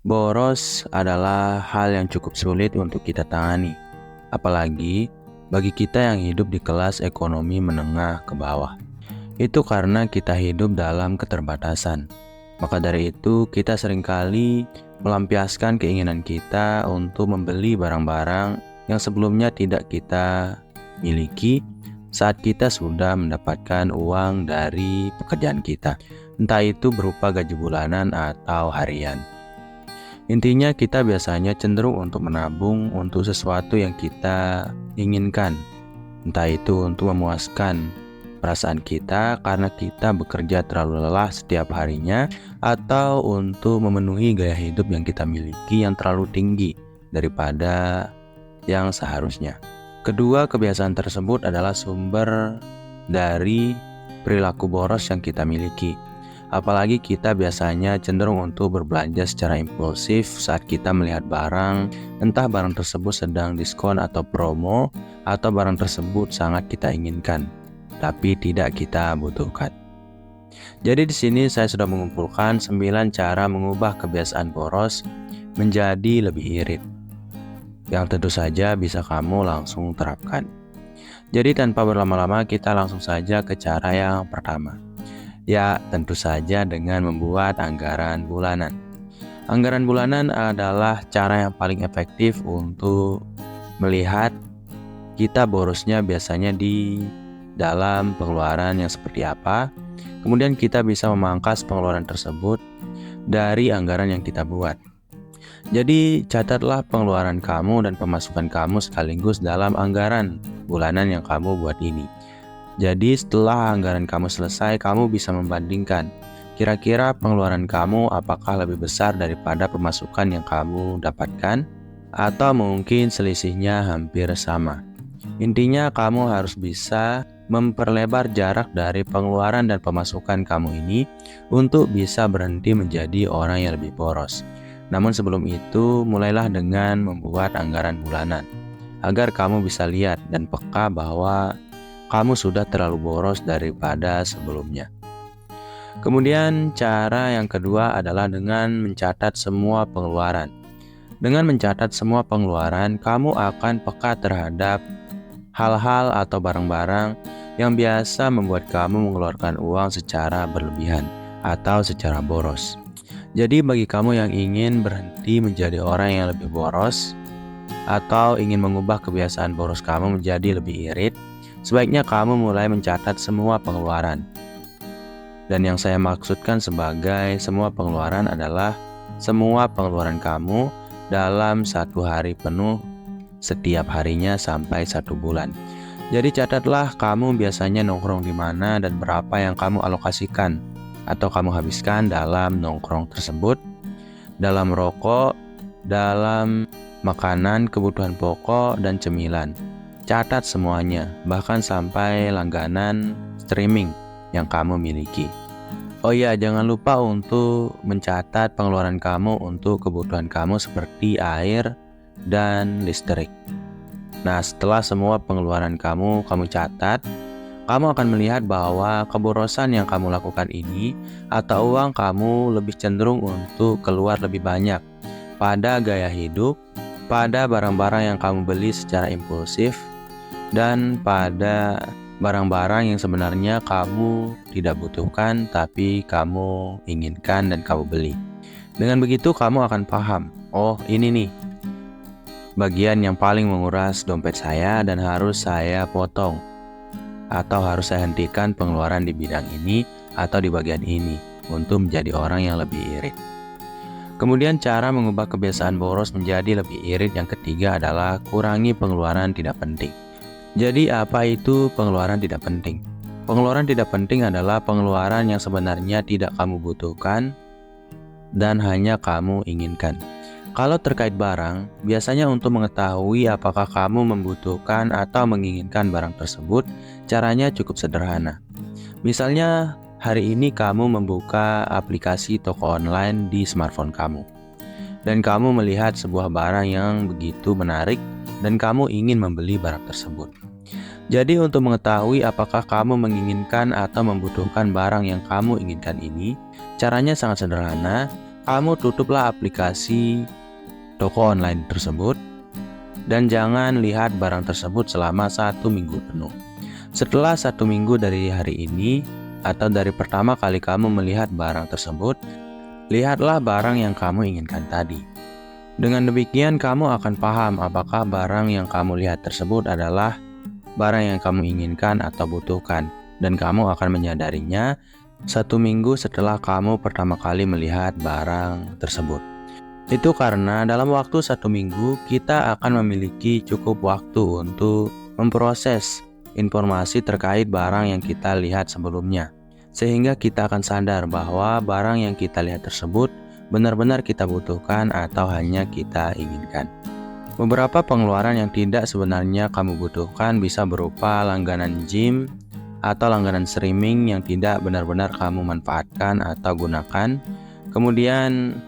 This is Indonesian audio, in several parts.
Boros adalah hal yang cukup sulit untuk kita tangani, apalagi bagi kita yang hidup di kelas ekonomi menengah ke bawah. Itu karena kita hidup dalam keterbatasan. Maka dari itu, kita seringkali melampiaskan keinginan kita untuk membeli barang-barang yang sebelumnya tidak kita miliki saat kita sudah mendapatkan uang dari pekerjaan kita, entah itu berupa gaji bulanan atau harian. Intinya kita biasanya cenderung untuk menabung untuk sesuatu yang kita inginkan, entah itu untuk memuaskan perasaan kita karena kita bekerja terlalu lelah setiap harinya, atau untuk memenuhi gaya hidup yang kita miliki yang terlalu tinggi daripada yang seharusnya. Kedua kebiasaan tersebut adalah sumber dari perilaku boros yang kita miliki. Apalagi kita biasanya cenderung untuk berbelanja secara impulsif saat kita melihat barang, entah barang tersebut sedang diskon atau promo, atau barang tersebut sangat kita inginkan, tapi tidak kita butuhkan. Jadi di sini saya sudah mengumpulkan 9 cara mengubah kebiasaan boros menjadi lebih irit, yang tentu saja bisa kamu langsung terapkan. Jadi tanpa berlama-lama kita langsung saja ke cara yang pertama. Ya, tentu saja dengan membuat anggaran bulanan. Anggaran bulanan adalah cara yang paling efektif untuk melihat kita borosnya biasanya di dalam pengeluaran yang seperti apa. Kemudian kita bisa memangkas pengeluaran tersebut dari anggaran yang kita buat. Jadi catatlah pengeluaran kamu dan pemasukan kamu sekaligus dalam anggaran bulanan yang kamu buat ini. Jadi setelah anggaran kamu selesai, kamu bisa membandingkan kira-kira pengeluaran kamu apakah lebih besar daripada pemasukan yang kamu dapatkan, atau mungkin selisihnya hampir sama. Intinya kamu harus bisa memperlebar jarak dari pengeluaran dan pemasukan kamu ini untuk bisa berhenti menjadi orang yang lebih boros. Namun sebelum itu, mulailah dengan membuat anggaran bulanan agar kamu bisa lihat dan peka bahwa kamu sudah terlalu boros daripada sebelumnya. Kemudian cara yang kedua adalah dengan mencatat semua pengeluaran. Dengan mencatat semua pengeluaran, kamu akan peka terhadap hal-hal atau barang-barang yang biasa membuat kamu mengeluarkan uang secara berlebihan atau secara boros. Jadi bagi kamu yang ingin berhenti menjadi orang yang lebih boros atau ingin mengubah kebiasaan boros kamu menjadi lebih irit, sebaiknya kamu mulai mencatat semua pengeluaran. Dan yang saya maksudkan sebagai semua pengeluaran adalah semua pengeluaran kamu dalam 1 hari penuh setiap harinya sampai 1 bulan. Jadi catatlah kamu biasanya nongkrong di mana dan berapa yang kamu alokasikan atau kamu habiskan dalam nongkrong tersebut, dalam rokok, dalam makanan, kebutuhan pokok, dan cemilan. Catat semuanya, bahkan sampai langganan streaming yang kamu miliki. Oh iya, jangan lupa untuk mencatat pengeluaran kamu untuk kebutuhan kamu seperti air dan listrik. Nah, setelah semua pengeluaran kamu catat, kamu akan melihat bahwa keborosan yang kamu lakukan ini atau uang kamu lebih cenderung untuk keluar lebih banyak pada gaya hidup, pada barang-barang yang kamu beli secara impulsif, dan pada barang-barang yang sebenarnya kamu tidak butuhkan tapi kamu inginkan dan kamu beli. Dengan begitu kamu akan paham, oh ini nih bagian yang paling menguras dompet saya dan harus saya potong, atau harus saya hentikan pengeluaran di bidang ini atau di bagian ini untuk menjadi orang yang lebih irit. Kemudian cara mengubah kebiasaan boros menjadi lebih irit yang ketiga adalah kurangi pengeluaran tidak penting. Jadi apa itu pengeluaran tidak penting? Pengeluaran tidak penting adalah pengeluaran yang sebenarnya tidak kamu butuhkan dan hanya kamu inginkan. Kalau terkait barang, biasanya untuk mengetahui apakah kamu membutuhkan atau menginginkan barang tersebut, caranya cukup sederhana. Misalnya, hari ini kamu membuka aplikasi toko online di smartphone kamu, dan kamu melihat sebuah barang yang begitu menarik, dan kamu ingin membeli barang tersebut. Jadi untuk mengetahui apakah kamu menginginkan atau membutuhkan barang yang kamu inginkan ini, caranya sangat sederhana. kamu tutuplah aplikasi toko online tersebut dan jangan lihat barang tersebut selama 1 minggu penuh. Setelah 1 minggu dari hari ini atau dari pertama kali kamu melihat barang tersebut, lihatlah barang yang kamu inginkan tadi. Dengan demikian kamu akan paham apakah barang yang kamu lihat tersebut adalah barang yang kamu inginkan atau butuhkan, dan kamu akan menyadarinya 1 minggu setelah kamu pertama kali melihat barang tersebut. Itu karena dalam waktu 1 minggu kita akan memiliki cukup waktu untuk memproses informasi terkait barang yang kita lihat sebelumnya, sehingga kita akan sadar bahwa barang yang kita lihat tersebut benar-benar kita butuhkan atau hanya kita inginkan. Beberapa pengeluaran yang tidak sebenarnya kamu butuhkan bisa berupa langganan gym atau langganan streaming yang tidak benar-benar kamu manfaatkan atau gunakan. Kemudian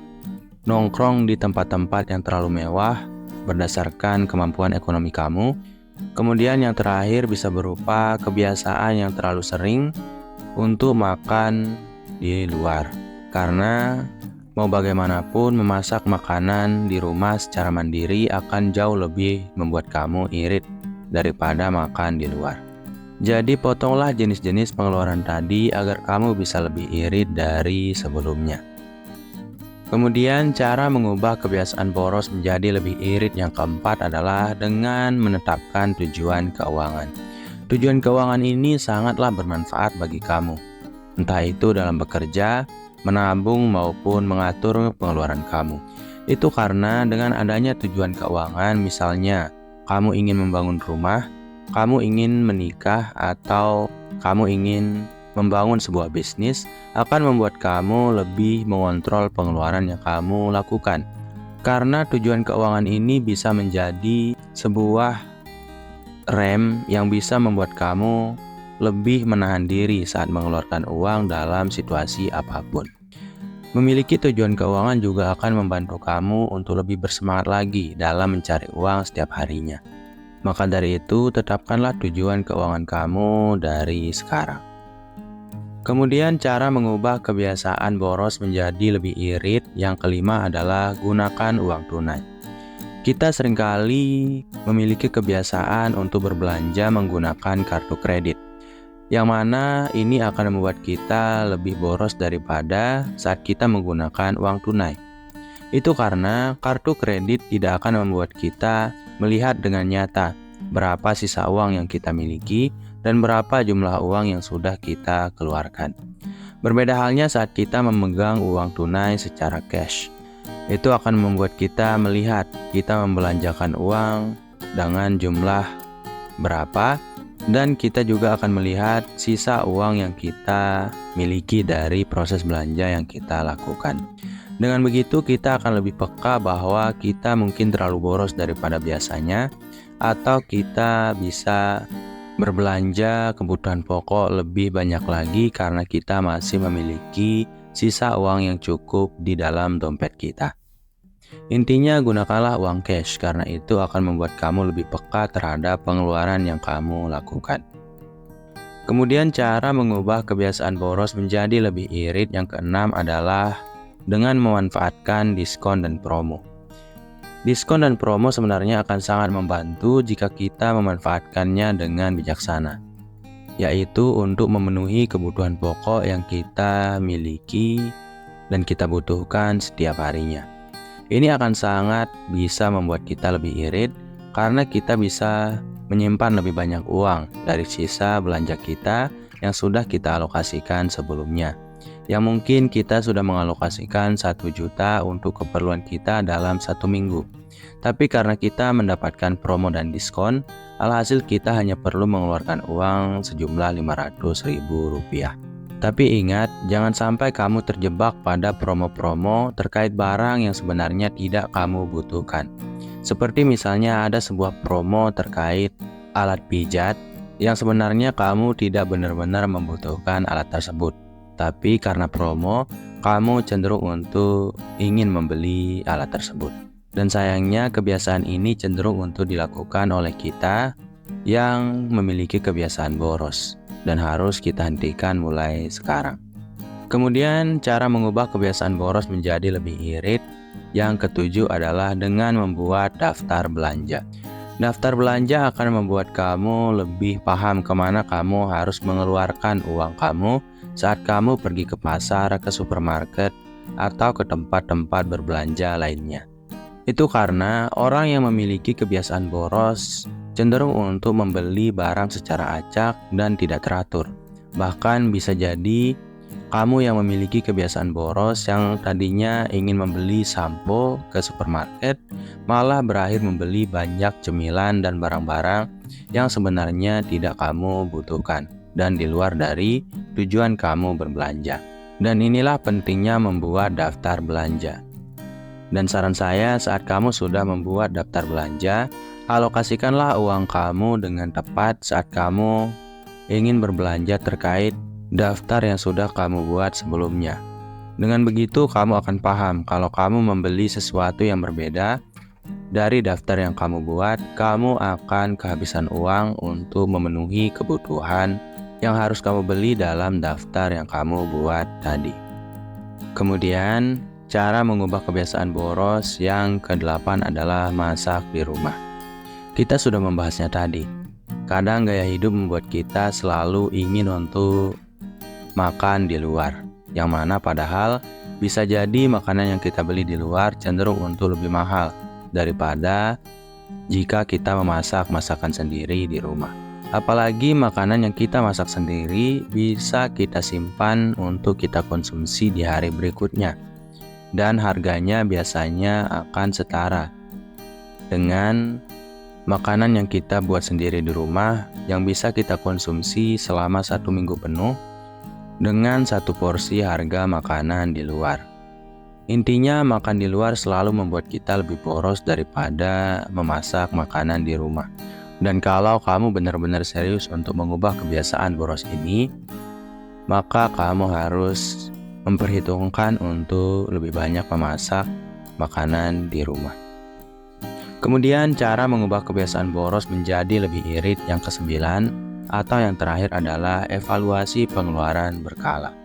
nongkrong di tempat-tempat yang terlalu mewah berdasarkan kemampuan ekonomi kamu. Kemudian yang terakhir bisa berupa kebiasaan yang terlalu sering untuk makan di luar. Karena mau bagaimanapun memasak makanan di rumah secara mandiri akan jauh lebih membuat kamu irit daripada makan di luar. Jadi potonglah jenis-jenis pengeluaran tadi agar kamu bisa lebih irit dari sebelumnya. Kemudian cara mengubah kebiasaan boros menjadi lebih irit yang keempat adalah dengan menetapkan tujuan keuangan. Tujuan keuangan ini sangatlah bermanfaat bagi kamu, entah itu dalam bekerja, menabung maupun mengatur pengeluaran kamu. Itu karena dengan adanya tujuan keuangan, misalnya kamu ingin membangun rumah, kamu ingin menikah, atau kamu ingin membangun sebuah bisnis, akan membuat kamu lebih mengontrol pengeluaran yang kamu lakukan. Karena tujuan keuangan ini bisa menjadi sebuah rem yang bisa membuat kamu lebih menahan diri saat mengeluarkan uang dalam situasi apapun. Memiliki tujuan keuangan juga akan membantu kamu untuk lebih bersemangat lagi dalam mencari uang setiap harinya. Maka dari itu, tetapkanlah tujuan keuangan kamu dari sekarang. Kemudian cara mengubah kebiasaan boros menjadi lebih irit yang kelima adalah gunakan uang tunai. Kita seringkali memiliki kebiasaan untuk berbelanja menggunakan kartu kredit, yang mana ini akan membuat kita lebih boros daripada saat kita menggunakan uang tunai. Itu karena kartu kredit tidak akan membuat kita melihat dengan nyata berapa sisa uang yang kita miliki dan berapa jumlah uang yang sudah kita keluarkan. Berbeda halnya saat kita memegang uang tunai secara cash. Itu akan membuat kita melihat kita membelanjakan uang dengan jumlah berapa, dan kita juga akan melihat sisa uang yang kita miliki dari proses belanja yang kita lakukan. Dengan begitu kita akan lebih peka bahwa kita mungkin terlalu boros daripada biasanya, atau kita bisa berbelanja kebutuhan pokok lebih banyak lagi karena kita masih memiliki sisa uang yang cukup di dalam dompet kita. Intinya gunakanlah uang cash karena itu akan membuat kamu lebih peka terhadap pengeluaran yang kamu lakukan. Kemudian cara mengubah kebiasaan boros menjadi lebih irit yang keenam adalah dengan memanfaatkan diskon dan promo. Diskon dan promo sebenarnya akan sangat membantu jika kita memanfaatkannya dengan bijaksana, yaitu untuk memenuhi kebutuhan pokok yang kita miliki dan kita butuhkan setiap harinya. Ini akan sangat bisa membuat kita lebih irit karena kita bisa menyimpan lebih banyak uang dari sisa belanja kita yang sudah kita alokasikan sebelumnya. Yang mungkin kita sudah mengalokasikan 1 juta untuk keperluan kita dalam 1 minggu. Tapi karena kita mendapatkan promo dan diskon, alhasil kita hanya perlu mengeluarkan uang sejumlah Rp500.000. Tapi ingat, jangan sampai kamu terjebak pada promo-promo terkait barang yang sebenarnya tidak kamu butuhkan. Seperti misalnya ada sebuah promo terkait alat pijat yang sebenarnya kamu tidak benar-benar membutuhkan alat tersebut. Tapi karena promo, kamu cenderung untuk ingin membeli alat tersebut. Dan sayangnya kebiasaan ini cenderung untuk dilakukan oleh kita yang memiliki kebiasaan boros dan harus kita hentikan mulai sekarang. Kemudian cara mengubah kebiasaan boros menjadi lebih irit. Yang ketujuh adalah dengan membuat daftar belanja. Daftar belanja akan membuat kamu lebih paham kemana kamu harus mengeluarkan uang kamu saat kamu pergi ke pasar, ke supermarket, atau ke tempat-tempat berbelanja lainnya. Itu karena orang yang memiliki kebiasaan boros cenderung untuk membeli barang secara acak dan tidak teratur. Bahkan bisa jadi kamu yang memiliki kebiasaan boros yang tadinya ingin membeli sampo ke supermarket malah berakhir membeli banyak cemilan dan barang-barang yang sebenarnya tidak kamu butuhkan dan di luar dari tujuan kamu berbelanja. Dan inilah pentingnya membuat daftar belanja. Dan saran saya, saat kamu sudah membuat daftar belanja, alokasikanlah uang kamu dengan tepat saat kamu ingin berbelanja terkait daftar yang sudah kamu buat sebelumnya. Dengan begitu, kamu akan paham kalau kamu membeli sesuatu yang berbeda dari daftar yang kamu buat, kamu akan kehabisan uang untuk memenuhi kebutuhan yang harus kamu beli dalam daftar yang kamu buat tadi. Kemudian, cara mengubah kebiasaan boros yang ke-8 adalah masak di rumah. Kita sudah membahasnya tadi. Kadang gaya hidup membuat kita selalu ingin untuk makan di luar, yang mana padahal bisa jadi makanan yang kita beli di luar cenderung untuk lebih mahal daripada jika kita memasak masakan sendiri di rumah. Apalagi makanan yang kita masak sendiri bisa kita simpan untuk kita konsumsi di hari berikutnya. Dan harganya biasanya akan setara dengan makanan yang kita buat sendiri di rumah yang bisa kita konsumsi selama 1 minggu penuh dengan 1 porsi harga makanan di luar. Intinya makan di luar selalu membuat kita lebih boros daripada memasak makanan di rumah. Dan kalau kamu benar-benar serius untuk mengubah kebiasaan boros ini, maka kamu harus memperhitungkan untuk lebih banyak memasak makanan di rumah. Kemudian cara mengubah kebiasaan boros menjadi lebih irit yang ke-9 atau yang terakhir adalah evaluasi pengeluaran berkala.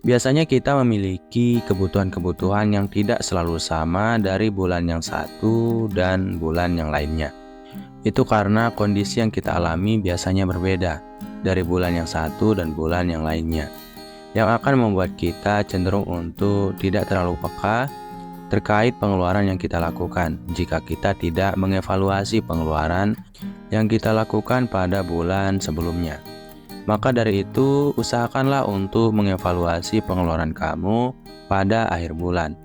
Biasanya kita memiliki kebutuhan-kebutuhan yang tidak selalu sama dari bulan yang satu dan bulan yang lainnya. Itu karena kondisi yang kita alami biasanya berbeda dari bulan yang satu dan bulan yang lainnya, yang akan membuat kita cenderung untuk tidak terlalu peka terkait pengeluaran yang kita lakukan jika kita tidak mengevaluasi pengeluaran yang kita lakukan pada bulan sebelumnya. Maka dari itu, usahakanlah untuk mengevaluasi pengeluaran kamu pada akhir bulan,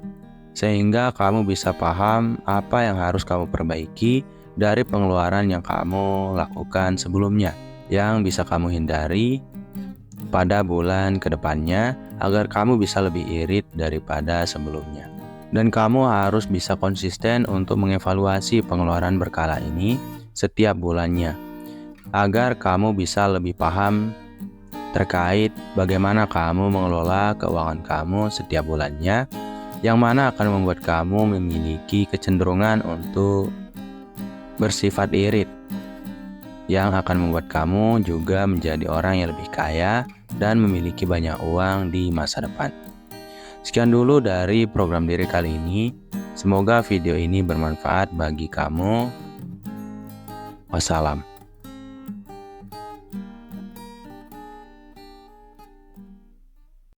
sehingga kamu bisa paham apa yang harus kamu perbaiki dari pengeluaran yang kamu lakukan sebelumnya, yang bisa kamu hindari pada bulan kedepannya agar kamu bisa lebih irit daripada sebelumnya. Dan kamu harus bisa konsisten untuk mengevaluasi pengeluaran berkala ini setiap bulannya, agar kamu bisa lebih paham terkait bagaimana kamu mengelola keuangan kamu setiap bulannya, yang mana akan membuat kamu memiliki kecenderungan untuk bersifat irit, yang akan membuat kamu juga menjadi orang yang lebih kaya dan memiliki banyak uang di masa depan. Sekian dulu dari program diri kali ini. Semoga video ini bermanfaat bagi kamu. Wassalam.